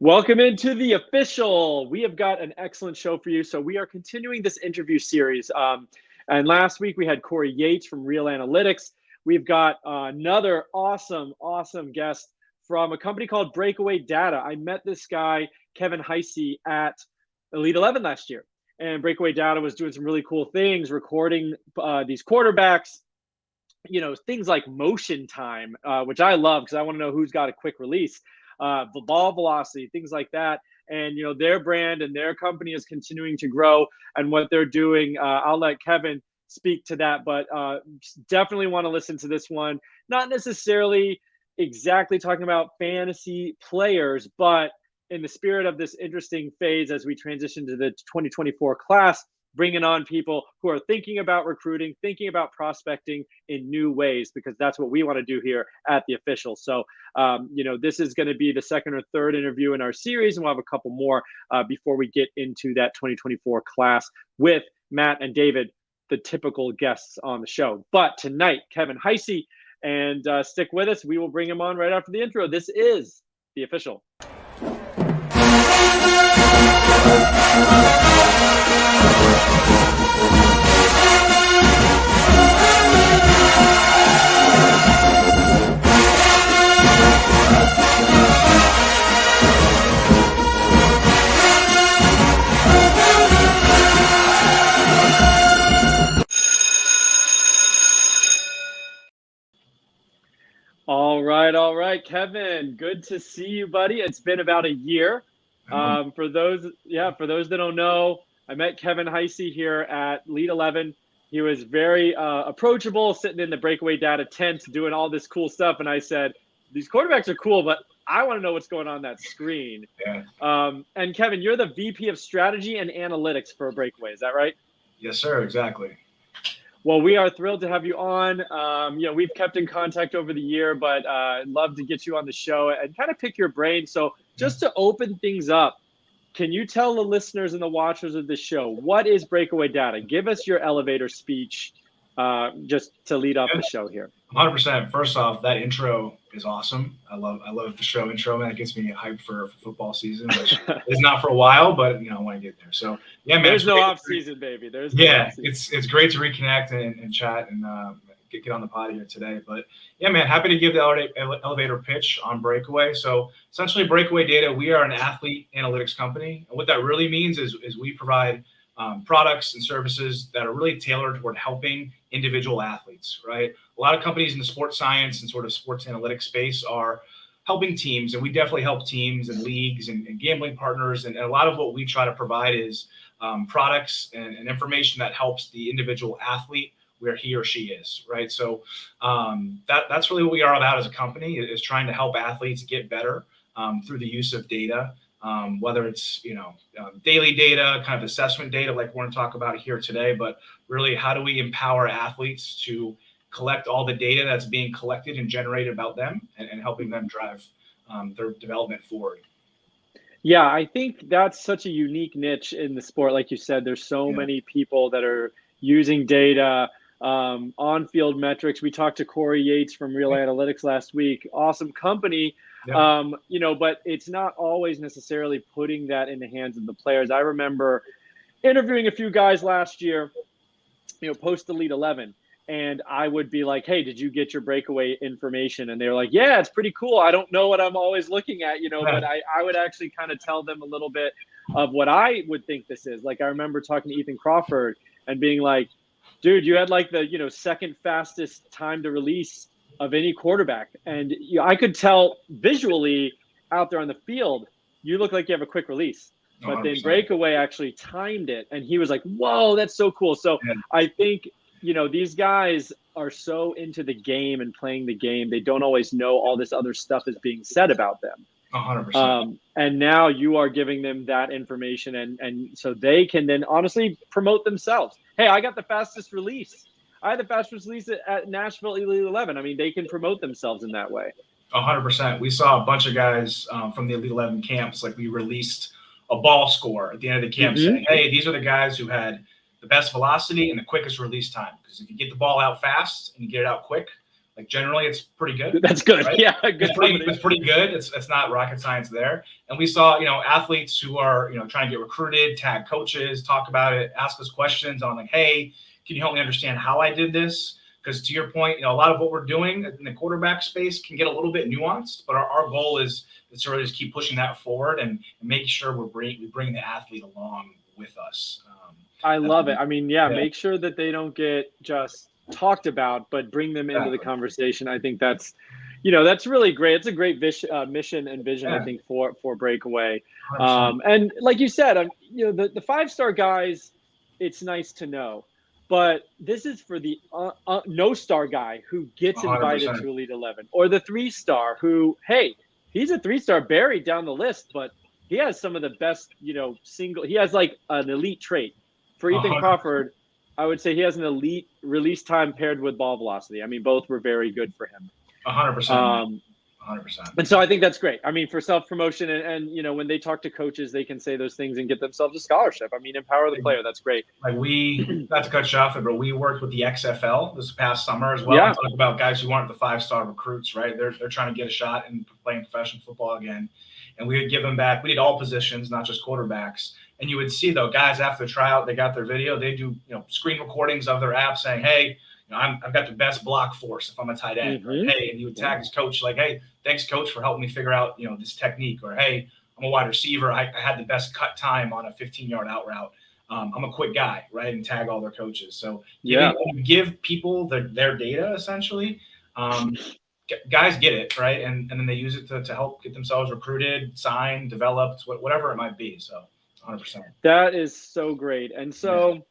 Welcome into the official. We have got an excellent show for you. So we are continuing this interview series. And last week we had Corey Yates from Real Analytics. We've got another awesome guest from a company called Breakaway Data. I met this guy, Kevin Hisey, at Elite 11 last year. And Breakaway Data was doing some really cool things, recording these quarterbacks, things like motion time, which I love because I want to know who's got a quick release. The ball velocity, things like that. And, their brand and their company is continuing to grow and what they're doing. I'll let Kevin speak to that, but definitely want to listen to this one. Not necessarily exactly talking about fantasy players, but in the spirit of this interesting phase as we transition to the 2024 class, bringing on people who are thinking about recruiting, thinking about prospecting in new ways, because that's what we want to do here at the official. So, this is going to be the second or third interview in our series, and we'll have a couple more before we get into that 2024 class with Matt and David, the typical guests on the show. But tonight, Kevin Hisey, and stick with us. We will bring him on right after the intro. This is the official. All right, Kevin. Good to see you, buddy. It's been about a year. For those that don't know, I met Kevin Hisey here at Elite 11. He was very approachable, sitting in the Breakaway Data tent, doing all this cool stuff. And I said, these quarterbacks are cool, but I want to know what's going on that screen. Yeah. And Kevin, you're the VP of Strategy and Analytics for Breakaway. Is that right? Yes, sir. Exactly. Well, we are thrilled to have you on. We've kept in contact over the year, but I'd love to get you on the show and kind of pick your brain. So just to open things up, can you tell the listeners and the watchers of the show, what is Breakaway Data? Give us your elevator speech just to lead off the show here. 100%. First off, that intro is awesome. I love the show intro, man. It gets me hyped for football season, which is not for a while, but I want to get there. So yeah, man. There's no off season, baby. There's no off season. It's great to reconnect and chat and get on the pod here today. But yeah, man, happy to give the elevator pitch on Breakaway. So essentially, Breakaway Data, we are an athlete analytics company, and what that really means is we provide products and services that are really tailored toward helping individual athletes, right? A lot of companies in the sports science and sort of sports analytics space are helping teams, and we definitely help teams and leagues and gambling partners. And a lot of what we try to provide is products and information that helps the individual athlete where he or she is, right? So that's really what we are about as a company, is trying to help athletes get better through the use of data. Whether it's, daily data, kind of assessment data like we're going to talk about here today, but really how do we empower athletes to collect all the data that's being collected and generated about them and helping them drive their development forward. Yeah, I think that's such a unique niche in the sport. Like you said, there's so many people that are using data, on-field metrics. We talked to Corey Yates from Real Analytics last week. Awesome company. But it's not always necessarily putting that in the hands of the players. I remember interviewing a few guys last year, post Elite 11, and I would be like, hey, did you get your Breakaway information? And they were like, yeah, it's pretty cool. I don't know what I'm always looking at, but I would actually kind of tell them a little bit of what I would think this is. Like, I remember talking to Ethan Crawford and being like, dude, you had like the, second fastest time to release of any quarterback. And I could tell visually out there on the field, you look like you have a quick release. But 100%. Then Breakaway actually timed it. And he was like, whoa, that's so cool. So I think, these guys are so into the game and playing the game. They don't always know all this other stuff is being said about them. 100%. And now you are giving them that information. And so they can then honestly promote themselves. Hey, I got the fastest release. I had the fastest release at Nashville Elite 11. I mean, they can promote themselves in that way. 100%. We saw a bunch of guys from the Elite 11 camps. Like, we released a ball score at the end of the camp saying, hey, these are the guys who had the best velocity and the quickest release time. Because if you get the ball out fast and you get it out quick, Like generally it's pretty good. That's good. Right? Yeah. Good it's pretty good. It's not rocket science there. And we saw, athletes who are, trying to get recruited, tag coaches, talk about it, ask us questions on like, hey, can you help me understand how I did this? Because to your point, a lot of what we're doing in the quarterback space can get a little bit nuanced, but our goal is to really just keep pushing that forward and make sure we bring the athlete along with us. I love it. I mean, make sure that they don't get just talked about, but bring them into the conversation. I think that's, that's really great. It's a great mission and vision, I think, for Breakaway. And like you said, the 5-star guys, it's nice to know. But this is for the no-star guy who gets invited 100%. to Elite 11, or the 3-star who, hey, he's a 3-star buried down the list, but he has some of the best, he has like an elite trait. For Ethan Crawford, I would say he has an elite release time paired with ball velocity. I mean, both were very good for him. 100%. 100%. And so I think that's great. I mean, for self-promotion and when they talk to coaches, they can say those things and get themselves a scholarship. I mean, empower the player. That's great. Like not to cut you off, but we worked with the XFL this past summer as well. Yeah. And talk about guys who aren't the 5-star recruits, right? They're trying to get a shot in playing professional football again. And we would give them back. We did all positions, not just quarterbacks. And you would see, though, guys after the tryout, they got their video. They do, screen recordings of their app saying, hey, I've got the best block force if I'm a tight end. Or, hey, and you would tag his coach like, hey, thanks, coach, for helping me figure out, this technique. Or, hey, I'm a wide receiver. I had the best cut time on a 15-yard out route. I'm a quick guy, right? And tag all their coaches. So give people their data, essentially. Guys get it, right? And then they use it to help get themselves recruited, signed, developed, whatever it might be. So 100%. That is so great. And so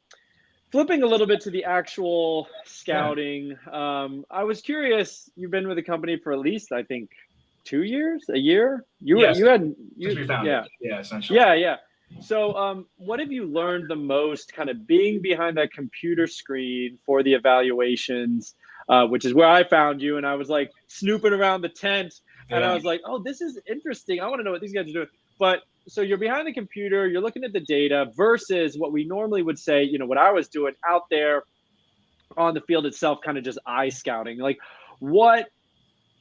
flipping a little bit to the actual scouting, I was curious, you've been with the company for at least, I think, 2 years, a year? Essentially. Yeah. So what have you learned the most kind of being behind that computer screen for the evaluations, which is where I found you, and I was like snooping around the tent and I was like, oh, this is interesting. I want to know what these guys are doing. But so you're behind the computer, you're looking at the data versus what we normally would say, what I was doing out there on the field itself, kind of just eye scouting. Like what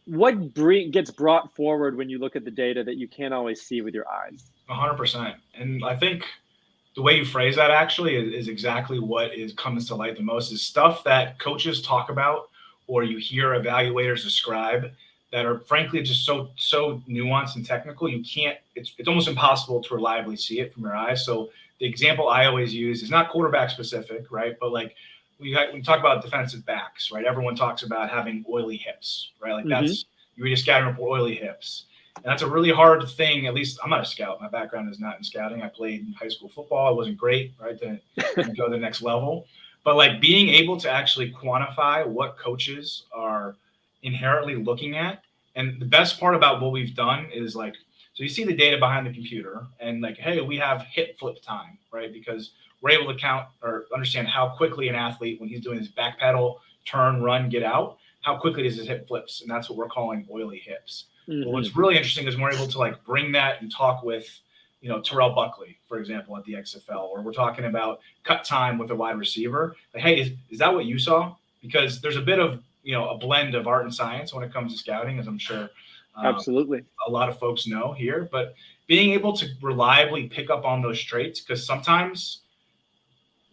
gets brought forward when you look at the data that you can't always see with your eyes? 100%. And I think the way you phrase that actually is exactly what comes to light the most is stuff that coaches talk about or you hear evaluators describe that are frankly just so nuanced and technical. It's almost impossible to reliably see it from your eyes. So the example I always use is not quarterback specific, right? But like we talk about defensive backs, right? Everyone talks about having oily hips, right? Like that's, you read a scouting report, oily hips. And that's a really hard thing. At least I'm not a scout. My background is not in scouting. I played in high school football. I wasn't great, right? To go to the next level. But like being able to actually quantify what coaches are inherently looking at. And the best part about what we've done is like, so you see the data behind the computer and like, hey, we have hip flip time, right? Because we're able to count or understand how quickly an athlete, when he's doing his back pedal, turn, run, get out, how quickly does his hip flips. And that's what we're calling oily hips. But what's really interesting is we're able to like bring that and talk with, Terrell Buckley, for example, at the XFL, or we're talking about cut time with a wide receiver. Like, hey, is that what you saw? Because there's a bit of, a blend of art and science when it comes to scouting, as I'm sure absolutely a lot of folks know here. But being able to reliably pick up on those traits, because sometimes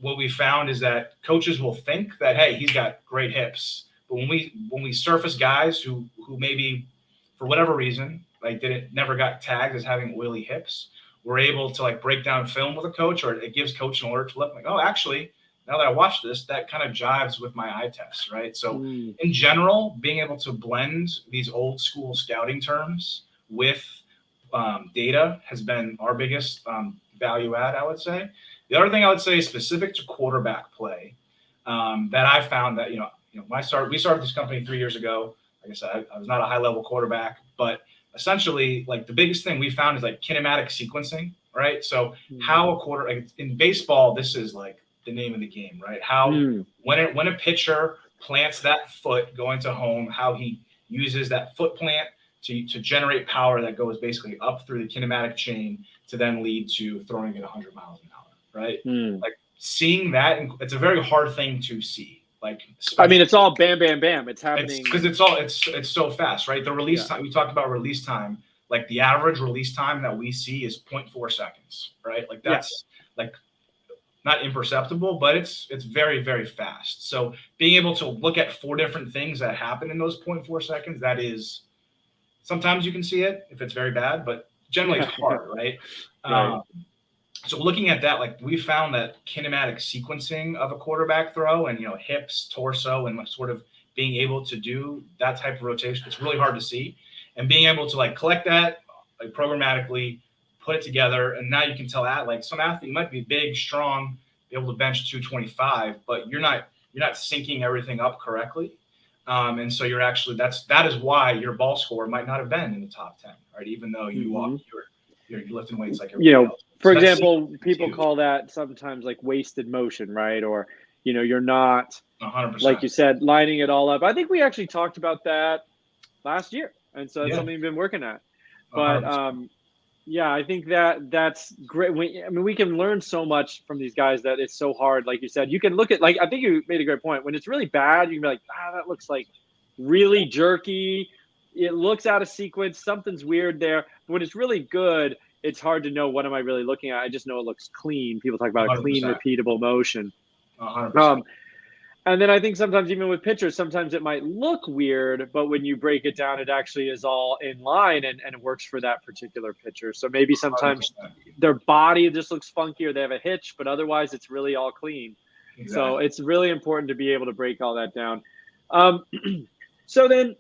what we found is that coaches will think that, hey, he's got great hips. But when we surface guys who maybe for whatever reason, like never got tagged as having oily hips, we're able to like break down film with a coach, or it gives coach an alert to look like, oh, actually, now that I watch this, that kind of jives with my eye test, right? So in general, being able to blend these old school scouting terms with data has been our biggest value add, I would say. The other thing I would say specific to quarterback play that I found that, we started this company 3 years ago. Like I said, I was not a high-level quarterback, but essentially, like the biggest thing we found is like kinematic sequencing, right? So how like in baseball, this is like the name of the game, right? How when a pitcher plants that foot going to home, how he uses that foot plant to generate power that goes basically up through the kinematic chain to then lead to throwing it 100 miles an hour, right? Like seeing that, it's a very hard thing to see. Like, I mean, it's all bam, bam, bam. It's happening because it's so fast, right? The release time, we talked about release time. Like the average release time that we see is 0.4 seconds, right? Like that's like not imperceptible, but it's very, very fast. So being able to look at 4 different things that happen in those 0.4 seconds, that is, sometimes you can see it if it's very bad, but generally it's hard, right? Right. So looking at that, like we found that kinematic sequencing of a quarterback throw and, hips, torso, and sort of being able to do that type of rotation, it's really hard to see. And being able to like collect that like programmatically, put it together, and now you can tell that like some athlete might be big, strong, be able to bench 225, but you're not syncing everything up correctly. And so you're actually that is why your ball score might not have been in the top 10, right? Even though you're lifting weights like everybody else. For example, people call that sometimes like wasted motion, right? Or you're not 100%. like you said, lining it all up. I think we actually talked about that last year, and so that's something we've been working at. But 100%. yeah, I think that's great. We can learn so much from these guys that it's so hard. Like you said, you can look at I think you made a great point. When it's really bad, you can be like, that looks like really jerky. It looks out of sequence. Something's weird there. But when it's really good, it's hard to know what am I really looking at. I just know it looks clean. People talk about 100%. a clean, repeatable motion. 100%. And then I think sometimes even with pitchers, sometimes it might look weird, but when you break it down, it actually is all in line and it works for that particular pitcher. So maybe sometimes 100%. their body just looks funky or they have a hitch, but otherwise it's really all clean. Exactly. So it's really important to be able to break all that down. So then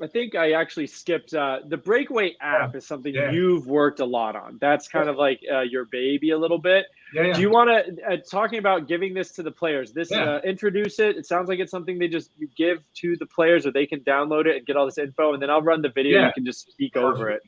I think I actually skipped the Breakaway app is something you've worked a lot on. That's kind of like your baby a little bit. Yeah. Do you want to talking about giving this to the players? Introduce it. It sounds like it's something you give to the players, or they can download it and get all this info, and then I'll run the video. You can just speak over it.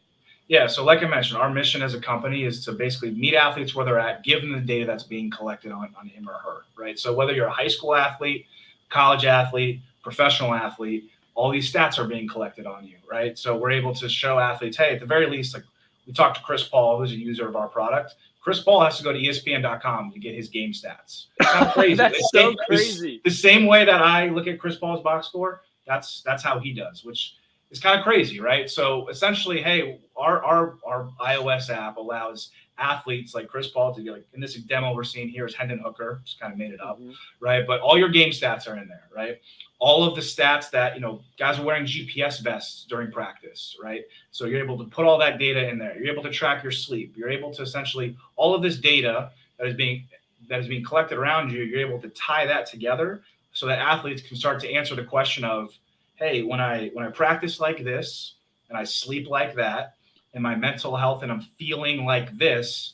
Yeah. So like I mentioned, our mission as a company is to basically meet athletes where they're at, give them the data that's being collected on him or her, right? So whether you're a high school athlete, college athlete, professional athlete, all these stats are being collected on you, right? So we're able to show athletes, hey, at the very least, like we talked to Chris Paul, who's a user of our product. Chris Paul has to go to ESPN.com to get his game stats. That's crazy. That's so crazy. The same way that I look at Chris Paul's box score, that's how he does, which is kind of crazy, right? So essentially, hey, our iOS app allows athletes like Chris Paul to get, like in this demo we're seeing here is Hendon Hooker, just kind of made it up, right? But all your game stats are in there, right? All of the stats that, guys are wearing GPS vests during practice, right? So you're able to put all that data in there. You're able to track your sleep. You're able to essentially all of this data that is being collected around you, you're able to tie that together so that athletes can start to answer the question of, hey, when I practice like this and I sleep like that and my mental health and I'm feeling like this,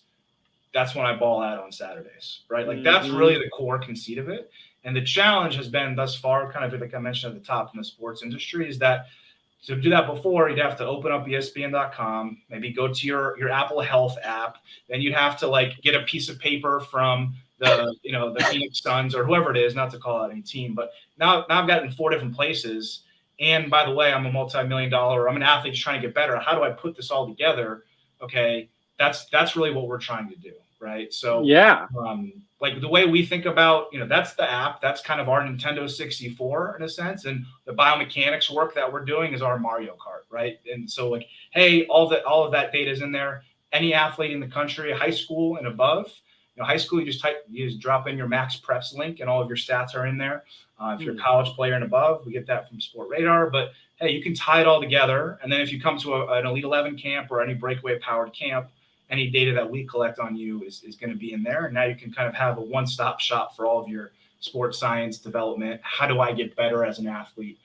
that's when I ball out on Saturdays, right? Like that's really the core conceit of it. And the challenge has been thus far, kind of like I mentioned at the top in the sports industry, is that to do that before, you'd have to open up ESPN.com, maybe go to your Apple Health app. Then you'd have to like get a piece of paper from the Phoenix Suns or whoever it is, not to call out any team. But now I've got it in 4 different places. And by the way, I'm a multi-million-dollar, I'm an athlete just trying to get better. How do I put this all together? Okay, that's really what we're trying to do, right? So like the way we think about, that's the app. That's kind of our Nintendo 64 in a sense. And the biomechanics work that we're doing is our Mario Kart, right? And so like, hey, all of that data is in there. Any athlete in the country, high school and above, high school, you just drop in your Max Preps link and all of your stats are in there. If you're a college player and above, we get that from Sport Radar. But hey, you can tie it all together. And then if you come to an Elite 11 camp or any Breakaway powered camp, any data that we collect on you is going to be in there. And now you can kind of have a one-stop shop for all of your sports science development. How do I get better as an athlete?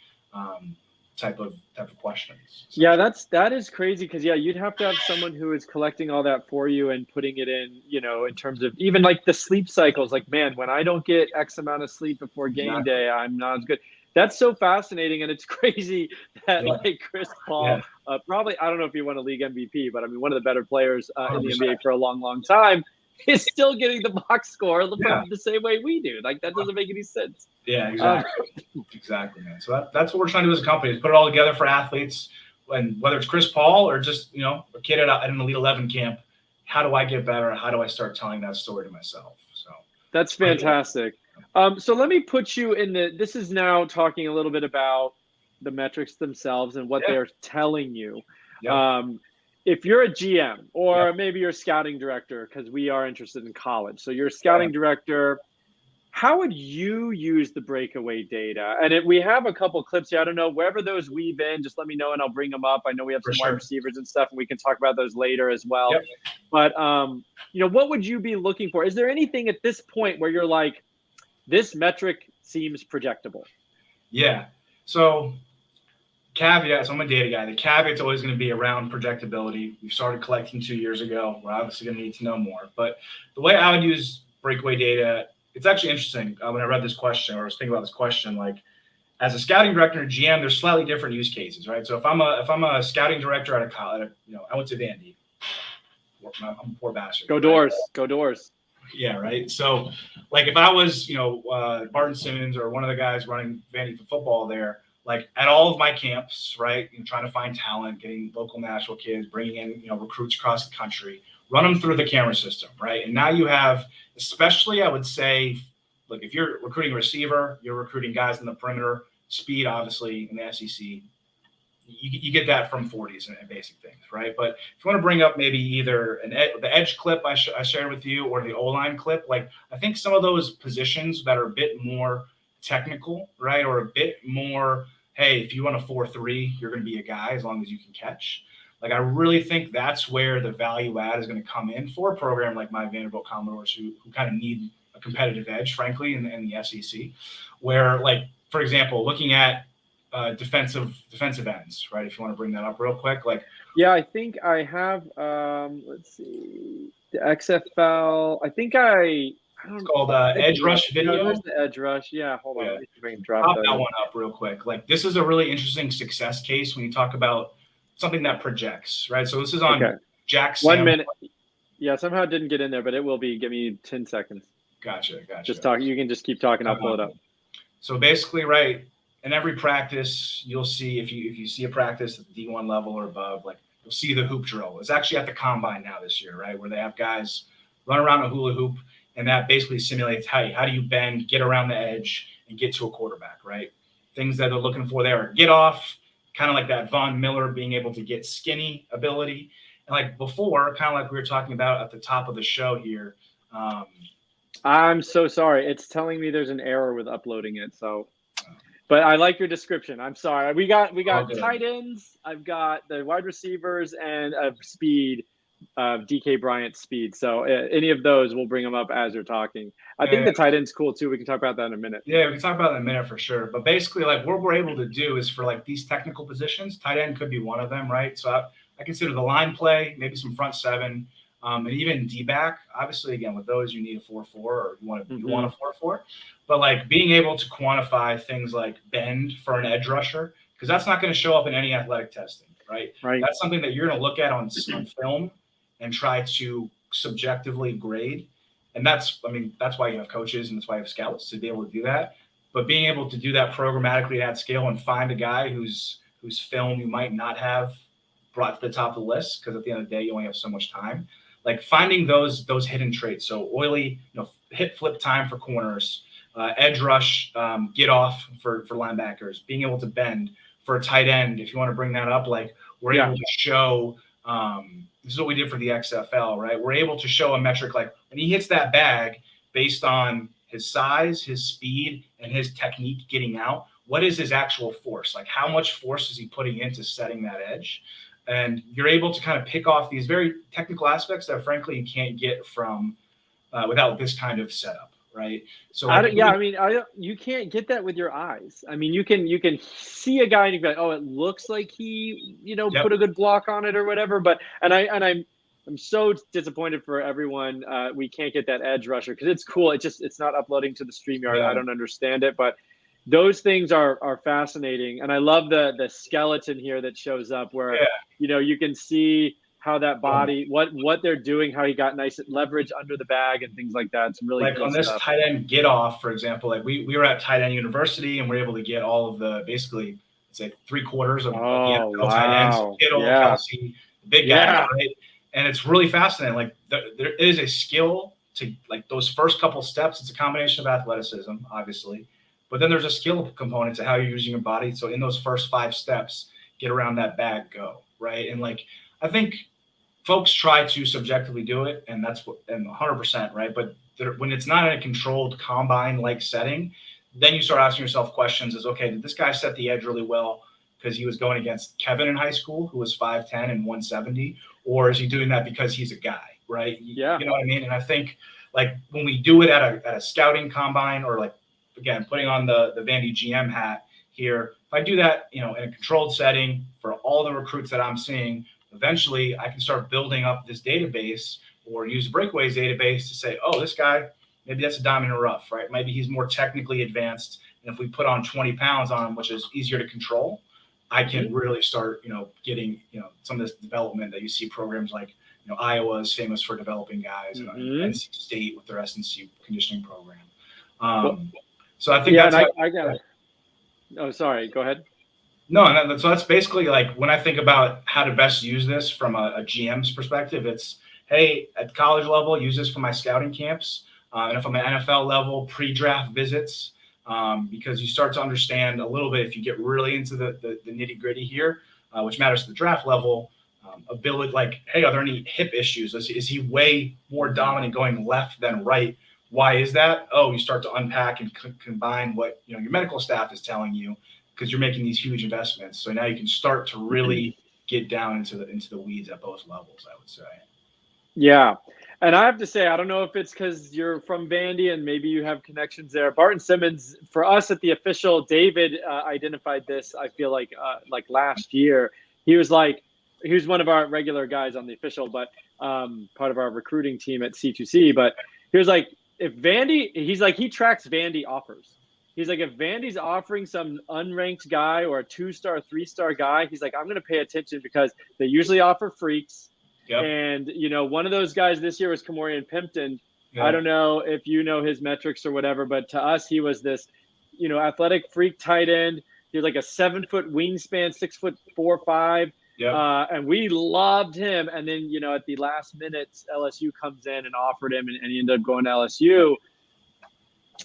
Type of questions. Yeah, that is crazy because you'd have to have someone who is collecting all that for you and putting it in, in terms of even like the sleep cycles. Like, man, when I don't get X amount of sleep before game day, I'm not as good. That's so fascinating, and it's crazy that like Chris Paul, probably I don't know if he won a league MVP, but I mean one of the better players in the NBA for a long, long time, is still getting the box score the same way we do. Like that doesn't make any sense. Yeah, exactly. Exactly, man. So that's what we're trying to do as a company, is put it all together for athletes. And whether it's Chris Paul or just, a kid at an Elite 11 camp, how do I get better? How do I start telling that story to myself? So that's fantastic. So let me put you in this is now talking a little bit about the metrics themselves and what Yeah. they're telling you. Yep. If you're a GM Yep. or maybe you're a scouting director, because we are interested in college. So you're a Yeah. scouting director. How would you use the breakaway data? And we have a couple clips here. I don't know, wherever those weave in, just let me know and I'll bring them up. I know we have For some wide sure. receivers and stuff, and we can talk about those later as well. Yep. But what would you be looking for? Is there anything at this point where you're like, this metric seems projectable? Yeah. So caveats, I'm a data guy. The caveat's always going to be around projectability. We started collecting 2 years ago. We're obviously going to need to know more. But the way I would use breakaway data, it's actually interesting. When I read this question or was thinking about this question, like as a scouting director and GM, there's slightly different use cases, right? So if I'm a scouting director at a college, I went to Vandy. I'm a poor bastard. Go right? Doors. Go Doors. Yeah, right. So, like, if I was, Barton Simmons or one of the guys running Vandy football there, like at all of my camps, right, and trying to find talent, getting local national kids, bringing in, recruits across the country, run them through the camera system, right? And now you have, especially, I would say, look, if you're recruiting a receiver, you're recruiting guys in the perimeter, speed, obviously, in the SEC. You get that from 40s and basic things, right? But if you want to bring up maybe either the edge clip I shared with you or the O-line clip, like I think some of those positions that are a bit more technical, right, or a bit more, hey, if you want a 4-3, you're going to be a guy as long as you can catch. Like I really think that's where the value add is going to come in for a program like my Vanderbilt Commodores who kind of need a competitive edge, frankly, in the SEC, where like, for example, looking at defensive ends, right? If you want to bring that up real quick, like yeah, I think I have. Let's see, the XFL. I think I don't. It's called Edge Rush Video. There's the Edge Rush. Yeah, hold on. Yeah. Let me see if I can drop Pop that. that one up real quick. Like this is a really interesting success case when you talk about something that projects, right? So this is on Jack Sam. 1 minute. Yeah, somehow it didn't get in there, but it will be. Give me 10 seconds. Gotcha. Just talk. You can just keep talking. I'll pull it up. So basically, right, in every practice, you'll see if you see a practice at the D1 level or above, like you'll see the hoop drill. It's actually at the combine now this year, right, where they have guys run around a hula hoop, and that basically simulates how do you bend, get around the edge, and get to a quarterback, right? Things that they're looking for there are get off, kind of like that Von Miller being able to get skinny ability. And like before, kind of like we were talking about at the top of the show here. I'm so sorry. It's telling me there's an error with uploading it. So, but I like your description. I'm sorry. We got tight ends. I've got the wide receivers and speed, DK Bryant speed. So any of those, we'll bring them up as you're talking. I think the tight end's cool too. We can talk about that in a minute. Yeah, we can talk about that in a minute for sure. But basically, like what we're able to do is for like these technical positions, tight end could be one of them, right? So I consider the line play, maybe some front seven. And even D-back, obviously, again, with those, you need a 4-4 or you want a 4-4. But, like, being able to quantify things like bend for an edge rusher, because that's not going to show up in any athletic testing, right? That's something that you're going to look at on film and try to subjectively grade. And that's why you have coaches and that's why you have scouts to be able to do that. But being able to do that programmatically at scale and find a guy whose film you might not have brought to the top of the list, because at the end of the day, you only have so much time. Like finding those hidden traits. So oily, hit flip time for corners, edge rush, get off for linebackers, being able to bend for a tight end. If you want to bring that up, like we're able to show, this is what we did for the XFL, right? We're able to show a metric like when he hits that bag based on his size, his speed, and his technique getting out, what is his actual force? Like how much force is he putting into setting that edge? And you're able to kind of pick off these very technical aspects that, frankly, you can't get from without this kind of setup, right? So, you can't get that with your eyes. I mean, you can see a guy and you go, oh, it looks like he, put a good block on it or whatever. But I'm so disappointed for everyone. We can't get that edge rusher because it's cool. It's not uploading to the StreamYard. Yeah. I don't understand it, but those things are fascinating. And I love the skeleton here that shows up where, you can see how that body, what they're doing, how he got nice leverage under the bag and things like that. It's really like cool on this stuff. Tight end get off, for example, like we were at Tight End University and we're able to get all of the basically say 3/4 of the NFL tight ends, Kittle, Kelsey, big guys, right? And it's really fascinating. Like there is a skill to like those first couple steps. It's a combination of athleticism, obviously, but then there's a skill component to how you're using your body. So in those first 5 steps, get around that bag, go, right? And like, I think folks try to subjectively do it, and that's what, and 100%, right? But when it's not in a controlled combine-like setting, then you start asking yourself questions as, okay, did this guy set the edge really well because he was going against Kevin in high school, who was 5'10" and 170, or is he doing that because he's a guy, right? Yeah. You know what I mean? And I think like when we do it at a scouting combine, or like, again, putting on the Vandy GM hat here, if I do that, you know, in a controlled setting for all the recruits that I'm seeing, eventually I can start building up this database, or use Breakaway's database to say, oh, this guy, maybe that's a diamond in the rough, right? Maybe he's more technically advanced. And if we put on 20 pounds on him, which is easier to control, I can really start, you know, getting, you know, some of this development that you see programs like, you know, Iowa is famous for developing guys, and NC State with their S&C conditioning program. So I think that's I got it. Oh, sorry. Go ahead. No, so that's basically like when I think about how to best use this from a GM's perspective, it's, hey, at college level, use this for my scouting camps. And if I'm at NFL level, pre-draft visits, because you start to understand a little bit if you get really into the nitty gritty here, which matters to the draft level, ability, like, hey, are there any hip issues? Is he way more dominant going left than right? Why is that? Oh, you start to unpack and combine what, you know, your medical staff is telling you, because you're making these huge investments. So now you can start to really get down into the weeds at both levels, I would say. Yeah. And I have to say, I don't know if it's because you're from Vandy and maybe you have connections there. Barton Simmons, for us at the official, David identified this, I feel like last year. He was one of our regular guys on the official, but part of our recruiting team at C2C. But he was like, if Vandy, he tracks Vandy offers. He's like, if Vandy's offering some unranked guy or a 2-star, 3-star guy, he's like, I'm going to pay attention because they usually offer freaks. Yep. And, you know, one of those guys this year was Kamorian Pimpton. Yep. I don't know if you know his metrics or whatever, but to us, he was this, you know, athletic freak tight end. He was like a 7-foot wingspan, 6'4", 5. Yep. And we loved him. And then, you know, at the last minute, LSU comes in and offered him, and he ended up going to LSU.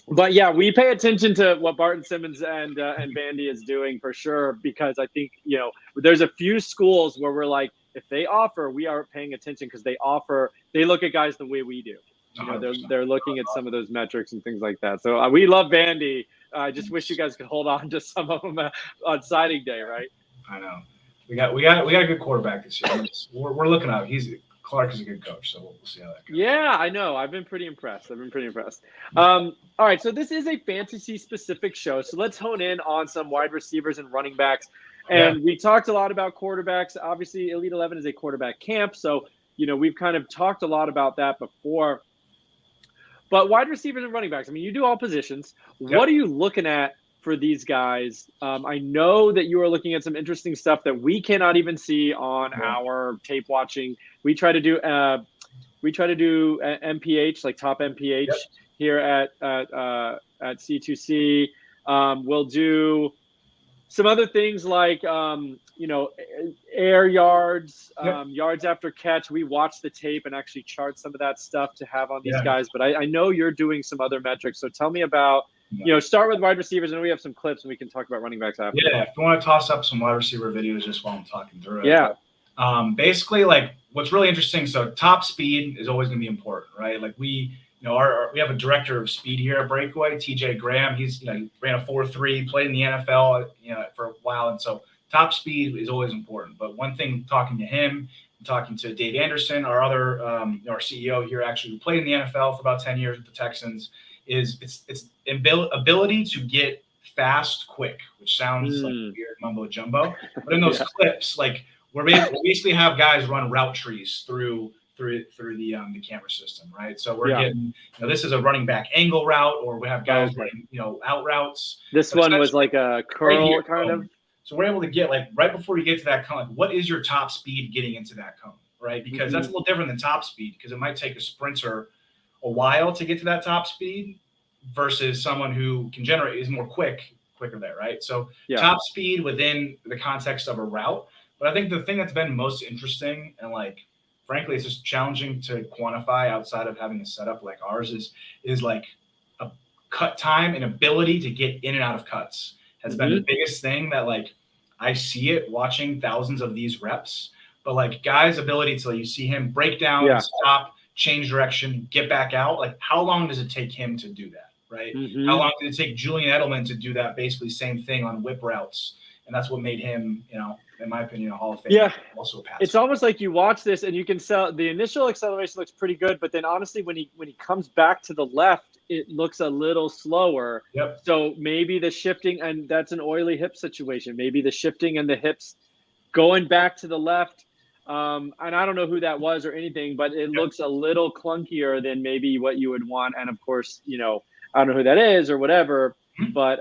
But yeah, we pay attention to what Barton Simmons and Vandy is doing for sure, because I think, you know, there's a few schools where we're like, if they offer, we are paying attention because they look at guys the way we do. You know, they're looking at some of those metrics and things like that. So we love Vandy. I just wish you guys could hold on to some of them on signing day, right? I know. We got a good quarterback this year. We're looking out. Clark is a good coach, so we'll see how that goes. Yeah, I know. I've been pretty impressed. All right, so this is a fantasy-specific show, so let's hone in on some wide receivers and running backs. And we talked a lot about quarterbacks. Obviously, Elite 11 is a quarterback camp, so, you know, we've kind of talked a lot about that before. But wide receivers and running backs, I mean, you do all positions. Yep. What are you looking at for these guys? I know that you are looking at some interesting stuff that we cannot even see on our tape watching. We try to do MPH, like top MPH here at C2C. We'll do some other things like you know, air yards, yards after catch. We watch the tape and actually chart some of that stuff to have on these guys. But I know you're doing some other metrics. So tell me about, you know, start with wide receivers, and we have some clips and we can talk about running backs after. Yeah, if you want to toss up some wide receiver videos just while I'm talking through it. Yeah. Basically, like, what's really interesting, so top speed is always going to be important, right? Like, we we have a director of speed here at Breakaway, TJ Graham. He's, you know, he ran a 4.3, played in the NFL, you know, for a while, and so top speed is always important. But one thing, talking to him, talking to Dave Anderson, our other our CEO here, actually, who played in the NFL for about 10 years with the Texans, is it's ability to get fast quick, which sounds like weird mumbo jumbo, but in those clips, like, we basically have guys run route trees through the camera system, right? So we're getting, you know, this is a running back angle route, or we have guys running, you know, out routes. This one was like a curl kind of. So we're able to get, like, right before you get to that cone, like, what is your top speed getting into that cone, right? Because that's a little different than top speed, because it might take a sprinter a while to get to that top speed versus someone who can generate is more quicker there, right? So top speed within the context of a route. But I think the thing that's been most interesting and, like, frankly, it's just challenging to quantify outside of having a setup like ours is like a cut time and ability to get in and out of cuts has been the biggest thing that like I see it watching thousands of these reps, but like guys' ability to, you see him break down, stop, change direction, get back out. Like how long does it take him to do that? Right? How long did it take Julian Edelman to do that? Basically same thing on whip routes. And that's what made him, you know, in my opinion, a Hall of Fame. Yeah. Also a pass. It's almost like you watch this and you can tell the initial acceleration looks pretty good, but then honestly, when he comes back to the left, it looks a little slower. Yep. So maybe the shifting, and that's an oily hip situation. Maybe the shifting and the hips going back to the left. And I don't know who that was or anything, but it looks a little clunkier than maybe what you would want. And of course, you know, I don't know who that is or whatever, but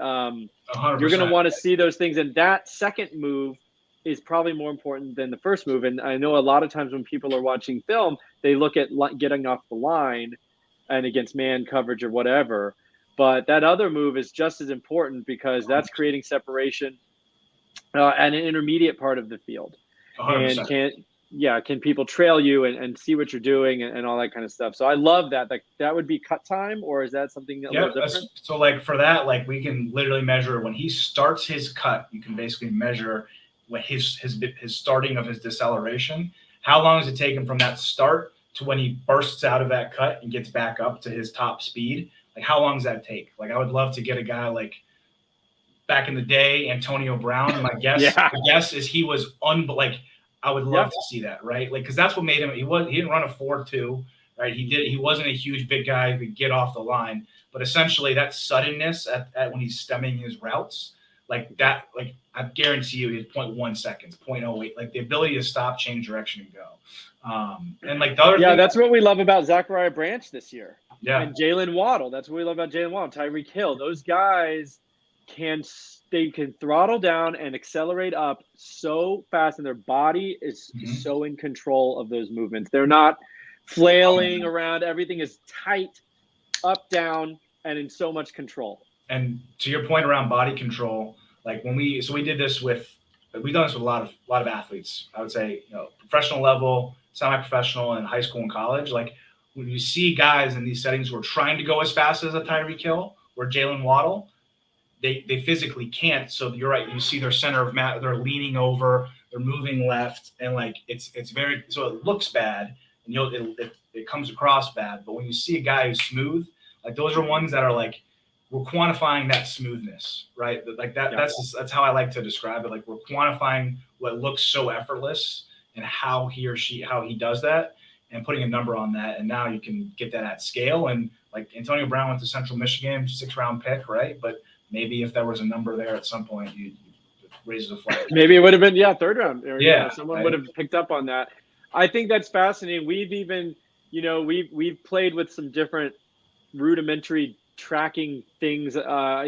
you're going to want to see those things. And that second move is probably more important than the first move. And I know a lot of times when people are watching film, they look at getting off the line and against man coverage or whatever. But that other move is just as important because that's creating separation and an intermediate part of the field. 100%. And can people trail you and see what you're doing and all that kind of stuff. So I love that. Like that would be cut time, or is that something a little different? So like for that, like we can literally measure when he starts his cut, you can basically measure what his starting of his deceleration. How long does it take him from that start to when he bursts out of that cut and gets back up to his top speed? Like how long does that take? Like I would love to get a guy like back in the day, Antonio Brown. My guess is he was I would love to see that, right? Like, because that's what made him. He didn't run a 4.2, right? He wasn't a huge big guy who could get off the line, but essentially that suddenness at when he's stemming his routes, like that, like I guarantee you, it's 0.1 seconds, 0.08, like the ability to stop, change direction, and go. And like the other thing, that's what we love about Zachariah Branch this year. Yeah, and Jalen Waddle. That's what we love about Jalen Waddle. Tyreek Hill. Those guys can throttle down and accelerate up so fast, and their body is so in control of those movements. They're not flailing around. Everything is tight, up, down, and in so much control. And to your point around body control, like we've done this with a lot of athletes. I would say, you know, professional level, semi-professional, and high school and college. Like when you see guys in these settings who are trying to go as fast as a Tyreek Hill or Jalen Waddle, they physically can't. So you're right. You see their center of mass, they're leaning over, they're moving left, and like it's very, so it looks bad and it comes across bad. But when you see a guy who's smooth, like those are ones that are like, we're quantifying that smoothness, right? Like that. Yeah. That's how I like to describe it. Like we're quantifying what looks so effortless and how he does that and putting a number on that. And now you can get that at scale. And like Antonio Brown went to Central Michigan, 6th-round pick, right? But maybe if there was a number there at some point, you raise the flag. Maybe it would have been 3rd round. Yeah, someone would have picked up on that. I think that's fascinating. We've even, we've played with some different rudimentary tracking things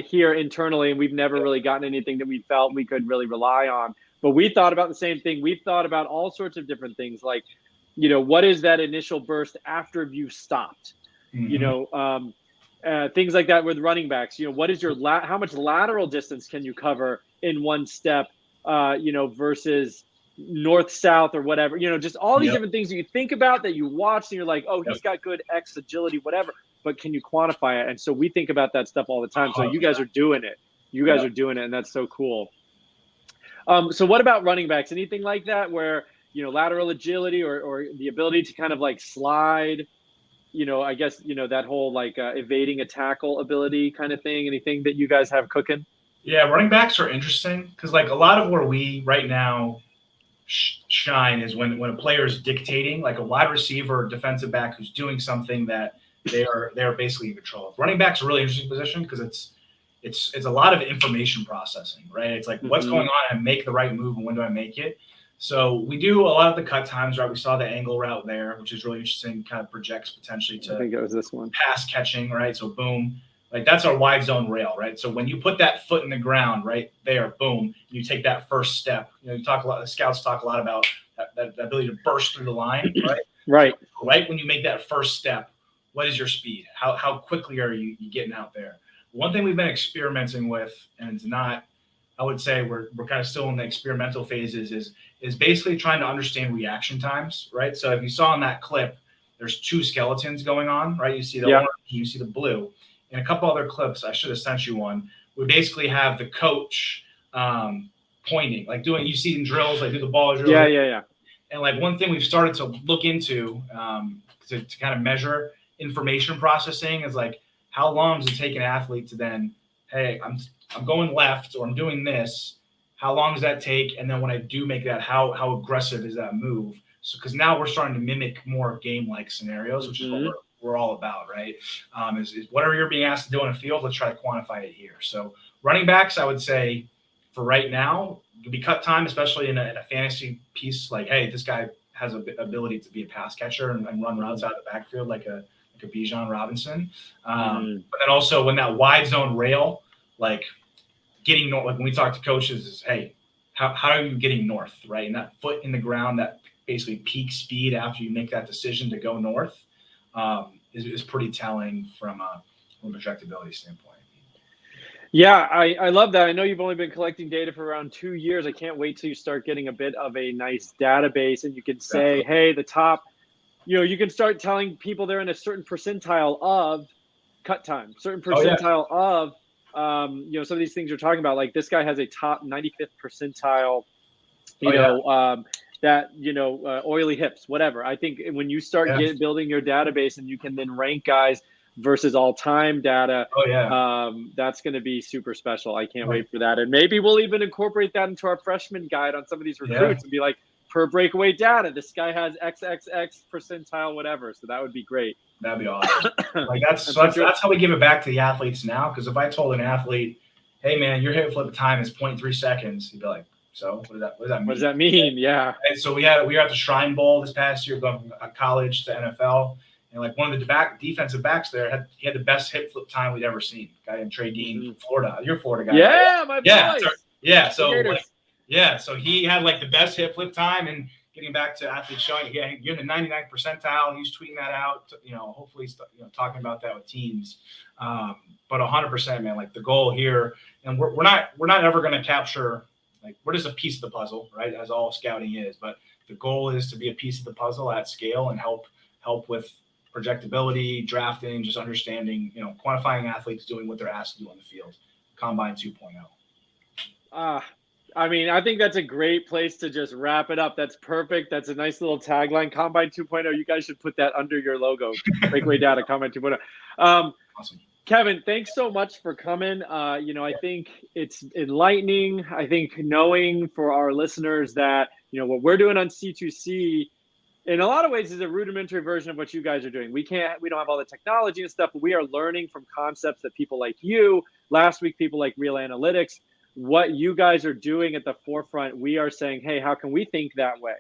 here internally, and we've never really gotten anything that we felt we could really rely on. But we thought about the same thing. We've thought about all sorts of different things, like, what is that initial burst after you've stopped? Things like that with running backs. What is your how much lateral distance can you cover in one step? Versus north south or whatever. Just all these different things that you think about, that you watch, and you're like, oh, he's got good X agility, whatever. But can you quantify it? And so we think about that stuff all the time. So you guys are doing it. Are doing it, and that's so cool. So what about running backs? Anything like that where, lateral agility or the ability to kind of like slide, I guess, that whole like evading a tackle ability kind of thing? Anything that you guys have cooking? Yeah, running backs are interesting because like a lot of where we right now shine is when a player is dictating, like a wide receiver or defensive back who's doing something that they're basically in control of. Running back's a really interesting position because it's a lot of information processing, right? It's like what's going on and make the right move and when do I make it? So we do a lot of the cut times, right? We saw the angle route there, which is really interesting, kind of projects potentially to, I think it was this one, pass catching, right? So boom, like that's our wide zone rail, right? So when you put that foot in the ground right there, boom, you take that first step. You talk a lot, the scouts talk a lot about that ability to burst through the line, right? Right. So right when you make that first step, what is your speed? How quickly are you getting out there? One thing we've been experimenting with, and it's not I would say we're kind of still in the experimental phases is basically trying to understand reaction times, right? So if you saw in that clip, there's 2 skeletons going on, right? You see the orange, you see the blue. In a couple other clips, I should have sent you one. We basically have the coach pointing, like doing, you see in drills, like do the ball drills. Yeah. And like one thing we've started to look into to kind of measure information processing is like, how long does it take an athlete to then, hey, I'm going left or I'm doing this. How long does that take? And then when I do make that, how aggressive is that move? So because now we're starting to mimic more game-like scenarios, which is what we're all about, right? Is whatever you're being asked to do on a field, let's try to quantify it here. So running backs, I would say for right now, it could be cut time, especially in a fantasy piece. Like, hey, this guy has an ability to be a pass catcher and run routes out of the backfield like a Bijan Robinson. But then also when that wide zone rail, like getting north, like when we talk to coaches is, hey, how are you getting north, right? And that foot in the ground, that basically peak speed after you make that decision to go north is pretty telling from a projectability standpoint. Yeah, I love that. I know you've only been collecting data for around 2 years. I can't wait till you start getting a bit of a nice database and you can say, hey, the top, you can start telling people they're in a certain percentile of cut time, certain percentile of, some of these things you're talking about. Like this guy has a top 95th percentile, oily hips, whatever. I think when you start building your database and you can then rank guys versus all-time data, that's going to be super special. I can't wait for that. And maybe we'll even incorporate that into our freshman guide on some of these recruits and be like, per breakaway data, this guy has XXX percentile, whatever. So that would be great. That'd be awesome. Like that's how we give it back to the athletes now. Because if I told an athlete, hey man, your hip flip time is 0.3 seconds, he'd be like, so what does that mean? What does that mean? Yeah. And so we were at the Shrine Bowl this past year, going from college to NFL. And like one of the defensive backs there he had the best hip flip time we'd ever seen. Guy in Trey Dean from Florida. You're a Florida guy. Yeah, my boys. So he had like the best hip flip time. And getting back to athletes showing, you're in the 99th percentile. He's tweeting that out. Hopefully, talking about that with teams. But 100%, man. Like the goal here, and we're not ever going to capture. Like we're just a piece of the puzzle, right? As all scouting is. But the goal is to be a piece of the puzzle at scale and help with projectability, drafting, just understanding, quantifying athletes doing what they're asked to do on the field. Combine 2.0. I think that's a great place to just wrap it up. That's perfect. That's a nice little tagline. Combine 2.0. You guys should put that under your logo. Breakaway Data, Combine 2.0. Awesome. Kevin, thanks so much for coming. I think it's enlightening. I think knowing for our listeners that, what we're doing on C2C in a lot of ways is a rudimentary version of what you guys are doing. We don't have all the technology and stuff, but we are learning from concepts that people like you, last week, people like Real Analytics, what you guys are doing at the forefront. We are saying, hey, how can we think that way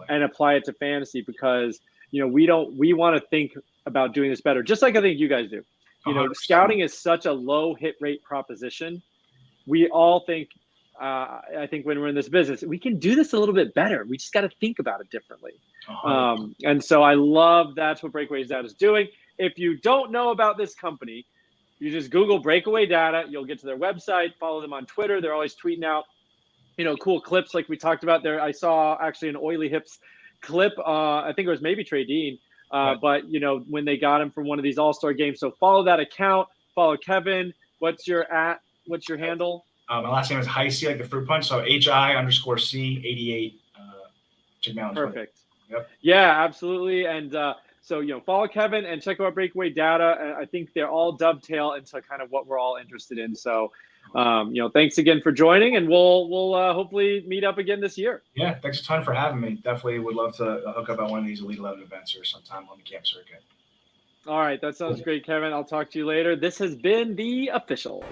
and apply it to fantasy? Because, we want to think about doing this better, just like I think you guys do. 100%. Scouting is such a low hit rate proposition. We all think, I think when we're in this business, we can do this a little bit better. We just got to think about it differently. And so I love that's what Breakaway Data is doing. If you don't know about this company, you just Google Breakaway Data. You'll get to their website. Follow them on Twitter. They're always tweeting out, cool clips like we talked about there. I saw actually an Oily Hips clip. I think it was maybe Trey Dean. But, when they got him from one of these all-star games. So follow that account. Follow Kevin. What's your handle? My last name is HISEY, like the fruit punch. So HI_C88. Check me out on Twitter. Perfect. Yep. Yeah, absolutely. And so, follow Kevin and check out Breakaway Data. I think they're all dovetail into kind of what we're all interested in. So, thanks again for joining, and we'll hopefully meet up again this year. Yeah, thanks a ton for having me. Definitely would love to hook up at one of these Elite 11 events or sometime on the camp circuit. All right, that sounds great, Kevin. I'll talk to you later. This has been The Official.